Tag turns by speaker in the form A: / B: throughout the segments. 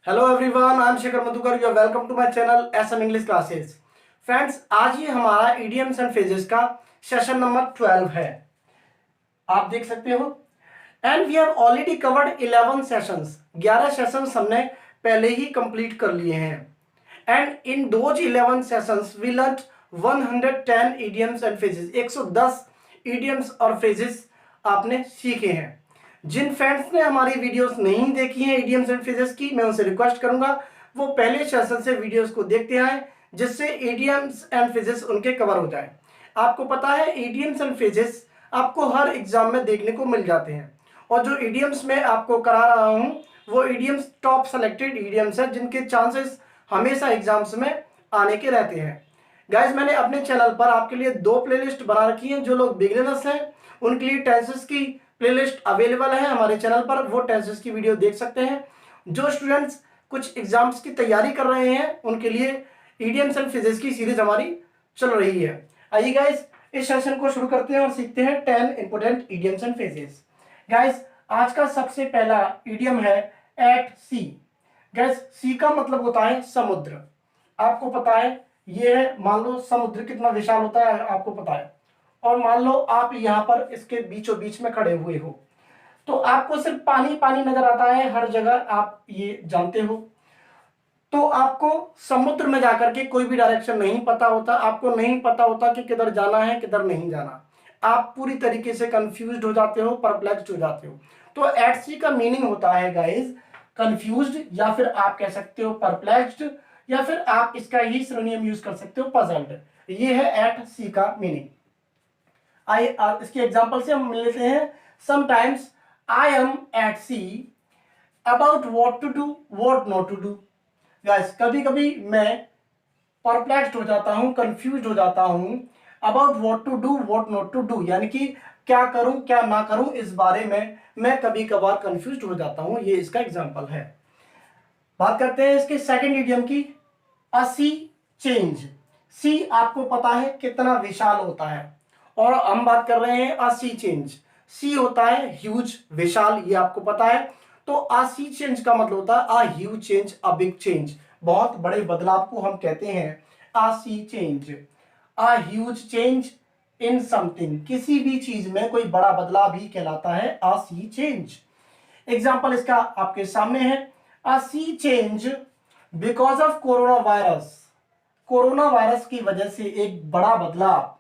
A: Hello everyone, I am Shekhar Madhukar. You are welcome to my channel SM English classes. Friends, आज ये हमारा idioms and phrases का session number 12 है। आप देख सकते हो। And we have already covered 11 sessions. 11 sessions हमने पहले ही कंप्लीट कर लिए हैं। And in those 11 sessions we learn 110 idioms and phrases. 110 idioms और फ्रेजेस आपने सीखे हैं। जिन फ्रेंड्स ने हमारी वीडियोस नहीं देखी हैं इडियम्स एंड फ्रेजेस की, मैं उनसे रिक्वेस्ट करूंगा वो पहले सेशन से वीडियोस को देखते आए, जिससे इडियम्स एंड फ्रेजेस उनके कवर हो जाए। आपको पता है इडियम्स एंड फ्रेजेस आपको हर एग्जाम में देखने को मिल जाते हैं, और जो इडियम्स मैं आपको करा रहा हूं वो इडियम्स टॉप सेलेक्टेड इडियम्स है, जिनके चांसेस हमेशा एग्जाम्स में आने के रहते हैं। गाइज, मैंने अपने चैनल पर आपके लिए 2 प्लेलिस्ट बना रखी हैं। जो लोग बिगिनर्स हैं उनके लिए टेंसेस की प्लेलिस्ट अवेलेबल है हमारे चैनल पर, वो टेंसेस की वीडियो देख सकते हैं। जो स्टूडेंट्स कुछ एग्जाम्स की तैयारी कर रहे हैं उनके लिए इडियम्स एंड फ्रेजेस की सीरीज हमारी चल रही है। आइए गाइज, इस सेशन को शुरू करते हैं और सीखते हैं 10 important idioms and phrases. Guys, आज का सबसे पहला इडियम है एट सी। गाइज, सी का मतलब होता है समुद्र। आपको पता है ये है, मान लो समुद्र कितना विशाल होता है आपको पता है, और मान लो आप यहाँ पर इसके बीचों बीच में खड़े हुए हो, तो आपको सिर्फ पानी पानी नजर आता है हर जगह, आप ये जानते हो। तो आपको समुद्र में जाकर के कोई भी डायरेक्शन नहीं पता होता, आपको नहीं पता होता कि किधर जाना है किधर नहीं जाना। आप पूरी तरीके से कंफ्यूज्ड हो जाते हो, परप्लेक्स्ड हो जाते हो। तो एट सी का मीनिंग होता है गाइस कंफ्यूज्ड, या फिर आप कह सकते हो परप्लेक्स्ड, या फिर आप इसका ही सिनोनियम यूज कर सकते हो पजल्ड। ये है एट सी का मीनिंग। इसके एग्जांपल से हम लेते हैं। Sometimes I am at sea about what to do what not to do. Guys, कभी कभी मैं परप्लेक्स्ड हो जाता हूं, कंफ्यूज हो जाता हूं about what to do what not to do, यानी कि क्या करूं क्या ना करूं, इस बारे में मैं कभी कभार कंफ्यूज हो जाता हूं। ये इसका एग्जांपल है। बात करते हैं इसके सेकंड इडियम की, अ सी चेंज। सी आपको पता है कितना विशाल होता है, और हम बात कर रहे हैं अ सी चेंज। सी होता है ह्यूज, विशाल, ये आपको पता है। तो अ सी चेंज का मतलब होता है a huge change, a big change, बहुत बड़े बदलाव को हम कहते हैं a sea change. A huge change in something, किसी भी चीज में कोई बड़ा बदलाव भी कहलाता है अ सी चेंज। एग्जाम्पल इसका आपके सामने है, a sea change because of corona virus. Corona virus की वजह से एक बड़ा बदलाव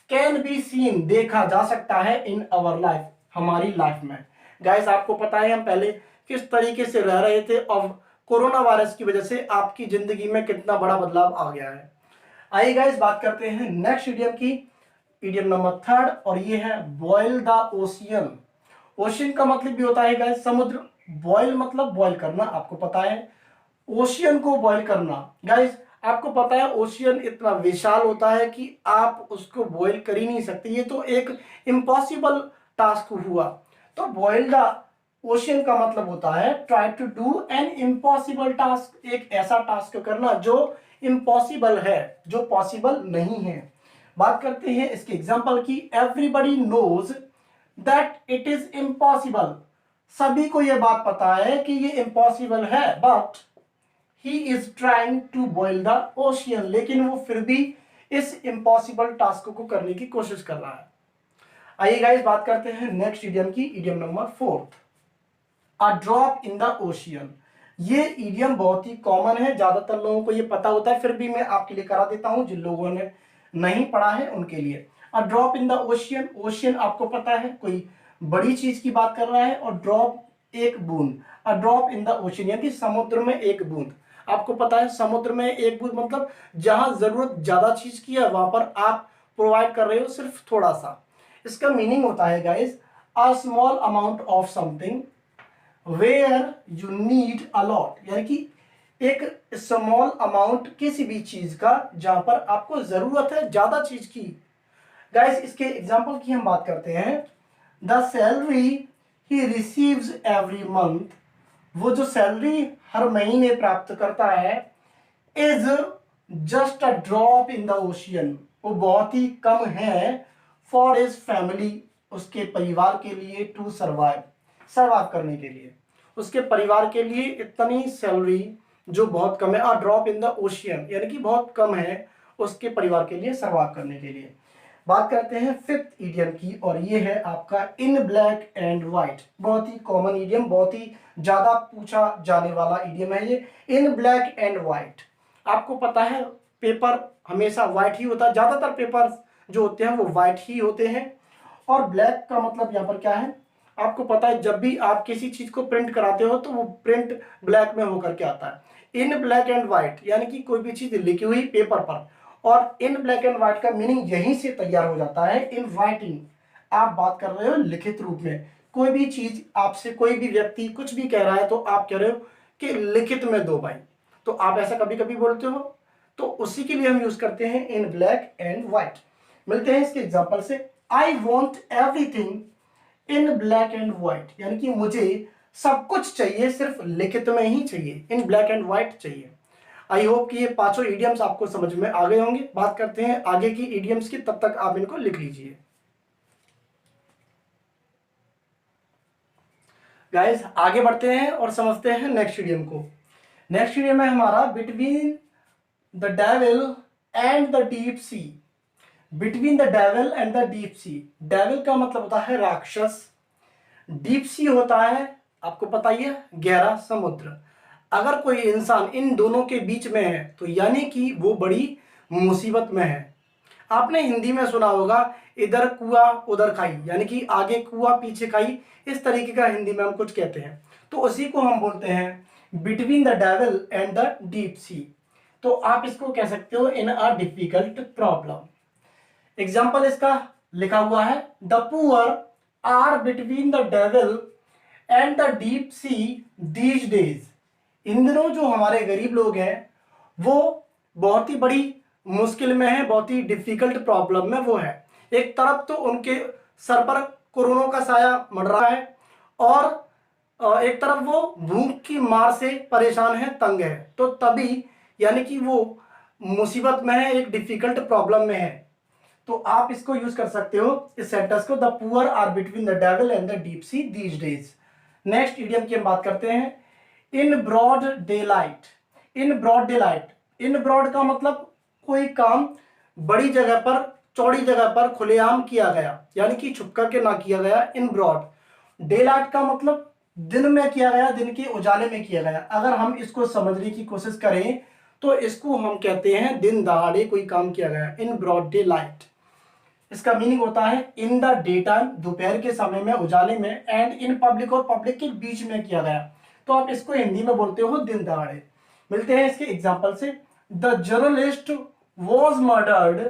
A: कैन बी सीन, देखा जा सकता है इन अवर लाइफ, हमारी लाइफ में। गाइस, आपको पता है हम पहले किस तरीके से रह रहे थे, अब कोरोना वायरस की वजह से आपकी जिंदगी में कितना बड़ा बदलाव आ गया है। आइए गाइस, बात करते हैं नेक्स्ट इडियम की, इडियम नंबर 3, और ये है बॉयल द ओशियन। ओशियन का मतलब भी होता है गाइस समुद्र, बॉयल मतलब बॉयल करना, आपको पता है। ओशियन को बॉयल करना, गाइस आपको पता है ओशियन इतना विशाल होता है कि आप उसको बॉयल कर ही नहीं सकते, ये तो एक इम्पॉसिबल टास्क हुआ। तो बॉयल द ओशियन का मतलब होता है try to do an impossible task, एक ऐसा टास्क करना जो इम्पॉसिबल है, जो पॉसिबल नहीं है। बात करते हैं इसके एग्जांपल की, everybody knows that it is impossible. सभी को यह बात पता है कि ये इम्पॉसिबल है, but he is trying to boil the ocean, लेकिन वो फिर भी इस इम्पॉसिबल टास्क को करने की कोशिश कर रहा है। आइए गाइस, बात करते हैं नेक्स्ट इडियम की, idiom number 4, a drop in the ocean. ये इडियम बहुत ही कॉमन है, ज्यादातर लोगों को ये पता होता है, फिर भी मैं आपके लिए करा देता हूं जिन लोगों ने नहीं पढ़ा है उनके लिए। A drop in the ocean, ocean आपको पता है कोई बड़ी चीज की बात कर रहा है, और ड्रॉप एक बूंद। A drop in the ocean यानी समुद्र में एक बूंद। आपको पता है समुद्र में एक बूंद मतलब जहां जरूरत ज्यादा चीज की है वहां पर आप प्रोवाइड कर रहे हो सिर्फ थोड़ा सा। इसका मीनिंग होता है guys a small amount of something where you need a lot, यानी कि एक स्मॉल अमाउंट किसी भी चीज का जहां पर आपको जरूरत है ज्यादा चीज की। गाइस, इसके एग्जांपल की हम बात करते हैं, the salary he receives every month, वो जो सैलरी हर महीने प्राप्त करता है, is just a drop in the ocean, वो बहुत ही कम है फॉर हिज फैमिली, उसके परिवार के लिए, टू सर्वाइव, सर्वाइव करने के लिए। उसके परिवार के लिए इतनी सैलरी जो बहुत कम है, ड्रॉप इन द ओशियन यानी कि बहुत कम है उसके परिवार के लिए सर्वाइव करने के लिए। बात करते हैं फिफ्थ इडियम की, और ये है आपका इन ब्लैक एंड व्हाइट। बहुत ही कॉमन इडियम, बहुत ही ज्यादा पूछा जाने वाला इडियम है ये, इन ब्लैक एंड व्हाइट। आपको पता है पेपर हमेशा व्हाइट ही होता है, ज्यादातर पेपर जो होते हैं वो व्हाइट ही होते हैं। और ब्लैक का मतलब यहाँ पर क्या है, आपको पता है जब भी आप किसी चीज को प्रिंट कराते हो तो वो प्रिंट ब्लैक में होकर के आता है। इन ब्लैक एंड व्हाइट यानी कि कोई भी चीज लिखी हुई पेपर पर, और इन ब्लैक एंड व्हाइट का मीनिंग यहीं से तैयार हो जाता है। इन राइटिंग, आप बात कर रहे हो लिखित रूप में, कोई भी चीज आपसे कोई भी व्यक्ति कुछ भी कह रहा है तो आप कह रहे हो कि लिखित में दो भाई, तो आप ऐसा कभी कभी बोलते हो, तो उसी के लिए हम यूज करते हैं इन ब्लैक एंड व्हाइट। मिलते हैं इसके एग्जांपल से। I want everything in black and white, यानी कि मुझे सब कुछ चाहिए, सिर्फ लिखित में ही चाहिए, इन ब्लैक एंड व्हाइट चाहिए। आई होप कि ये पांचों इडियम्स आपको समझ में आ गए होंगे। बात करते हैं आगे की इडियम्स की, तब तक आप इनको लिख लीजिए। गाइस आगे बढ़ते हैं और समझते हैं नेक्स्ट इडियम को। नेक्स्ट इडियम है हमारा between the devil and the deep C. Between the devil and the deep C, devil का मतलब होता है राक्षस, डीप सी होता है आपको पता ही है गहरा समुद्र। अगर कोई इंसान इन दोनों के बीच में है तो यानी कि वो बड़ी मुसीबत में है। आपने हिंदी में सुना होगा इधर कुआ उधर खाई, यानी कि आगे कुआ पीछे खाई, इस तरीके का हिंदी में हम कुछ कहते हैं, तो उसी को हम बोलते हैं between the devil and the deep sea. तो आप इसको कह सकते हो in a difficult problem. Example इसका लिखा हुआ है, the poor are between the devil and the deep sea these days. इन दिनों जो हमारे गरीब लोग हैं वो बहुत ही बड़ी मुश्किल में है, बहुत ही डिफिकल्ट प्रॉब्लम में वो है। एक तरफ तो उनके सर पर कोरोना का साया मर रहा है, और एक तरफ वो भूख की मार से परेशान है, तंग है, तो तभी यानी कि वो मुसीबत में है, एक डिफिकल्ट प्रॉब्लम में है। तो आप इसको यूज कर सकते हो इस सेंटेंस को, the poor are between the devil and the deep sea these days. Next idiom की हम बात करते हैं, in broad daylight. In broad daylight, in broad का मतलब कोई काम बड़ी जगह पर, चौड़ी जगह पर खुलेआम किया गया, यानी कि छुप करके ना किया गया, इन ब्रॉड। डे लाइट का मतलब दिन में किया गया, दिन के उजाले में किया गया। अगर हम इसको समझने की कोशिश करें तो इसको हम कहते हैं दिन दहाड़े कोई काम किया गया, इन ब्रॉड डे लाइट। इसका मीनिंग होता है इन द डे टाइम, दोपहर के समय में, उजाले में, एंड इन पब्लिक, और पब्लिक के बीच में किया गया, तो आप इसको हिंदी में बोलते हो दिन दहाड़े। मिलते हैं इसके एग्जांपल से, the journalist was murdered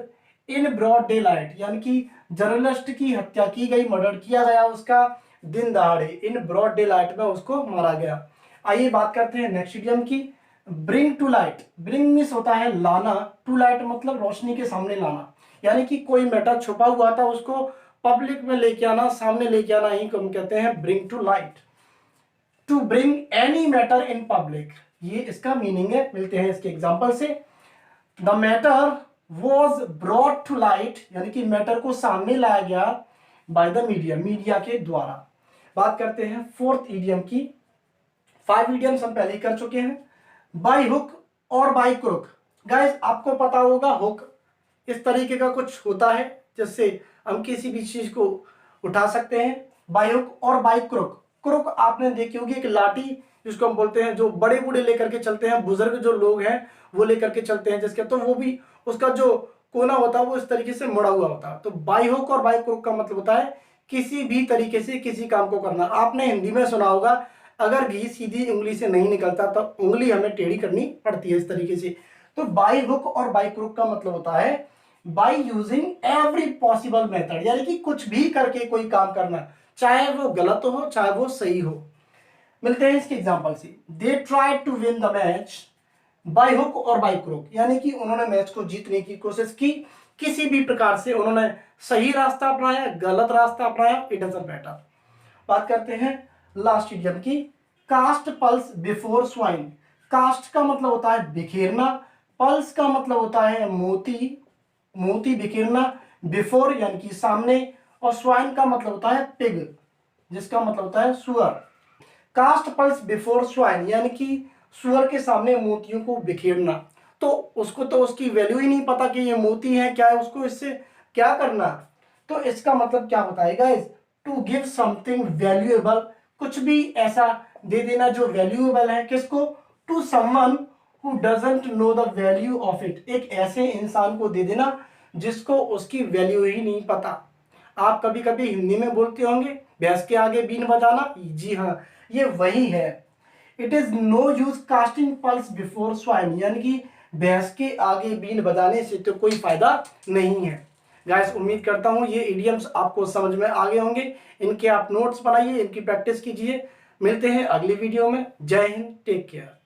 A: in broad daylight, यानी कि जर्नलिस्ट की हत्या की गई, मर्डर किया गया उसका दिन दहाड़े, इन ब्रॉड डे लाइट में उसको मारा गया। आइए बात करते हैं नेक्स्ट इडियम की, bring to light. Bring means होता है लाना, टू लाइट मतलब रोशनी के सामने लाना, यानी कि कोई मैटर छुपा हुआ था उसको पब्लिक में लेके आना, सामने लेके आना ही हम कहते हैं bring to light. To bring any matter in public, ये इसका मीनिंग है। मिलते हैं इसके एग्जांपल से, the matter was brought to light, यानी कि मैटर को सामने लाया गया बाय द मीडिया, मीडिया के द्वारा। बात करते हैं फोर्थ इडियम की। 5 इडियम्स हम पहले ही कर चुके हैं, बाय हुक और बाय क्रुक। गाइस आपको पता होगा हुक इस तरीके का कुछ होता है जिससे हम किसी भी चीज को उठा सकते हैं, बाय हुक और बाय क्रुक। क्रुक आपने देखी होगी, एक लाठी जिसको हम बोलते हैं, जो बड़े बूढ़े लेकर के चलते हैं, बुजुर्ग जो लोग हैं वो लेकर के चलते हैं जिसके, तो वो भी उसका जो कोना होता है वो इस तरीके से मुड़ा हुआ होता है। तो बाय हुक और बाय क्रुक का मतलब होता है किसी भी तरीके से किसी काम को करना। आपने हिंदी में सुना होगा, अगर घी सीधी उंगली से नहीं निकलता तो उंगली हमें टेढ़ी करनी पड़ती है, इस तरीके से। तो बाय हुक और बाय क्रुक का मतलब होता है by using every possible method, यानी कि कुछ भी करके कोई काम करना, चाहे वो गलत हो चाहे वो सही हो। मिलते हैं इसके एग्जांपल से, they try to win the match by hook और बाय क्रुक, यानी कि उन्होंने मैच को जीतने की कोशिश की, किसी भी प्रकार से उन्होंने सही रास्ता अपनाया, गलत रास्ता अपनाया, इट डजंट मैटर। बात करते हैं लास्ट इडियम की, cast pearls before swine. Cast का मतलब होता है बिखेरना, पल्स का मतलब होता है मोती, मोती बिखेरना, बिफोर यानी कि सामने, और स्वाइन का मतलब होता है पिग, जिसका मतलब होता है सुअर। कास्ट पल्स बिफोर स्वाइन, यानी कि सुअर के सामने मोतियों को बिखेरना। तो उसको तो उसकी वैल्यू ही नहीं पता कि ये मोती है क्या है, उसको इससे क्या करना। तो इसका मतलब क्या होता है guys, to give something valuable, कुछ भी ऐसा दे देना जो वैल्यूएबल है, किसको, to someone who doesn't know the value of it, एक ऐसे इंसान को दे देना जिसको उसकी वैल्यू ही नहीं पता। आप कभी कभी हिंदी में बोलते होंगे भैंस के आगे बीन बजाना, जी हाँ ये वही है। It is no use casting pearls before swine, यानी कि भैंस के आगे बीन बजाने से तो कोई फायदा नहीं है। गाइस उम्मीद करता हूँ ये इडियम्स आपको समझ में आ गए होंगे, इनके आप नोट्स बनाइए, इनकी प्रैक्टिस कीजिए। मिलते हैं अगली वीडियो में। जय हिंद, टेक केयर।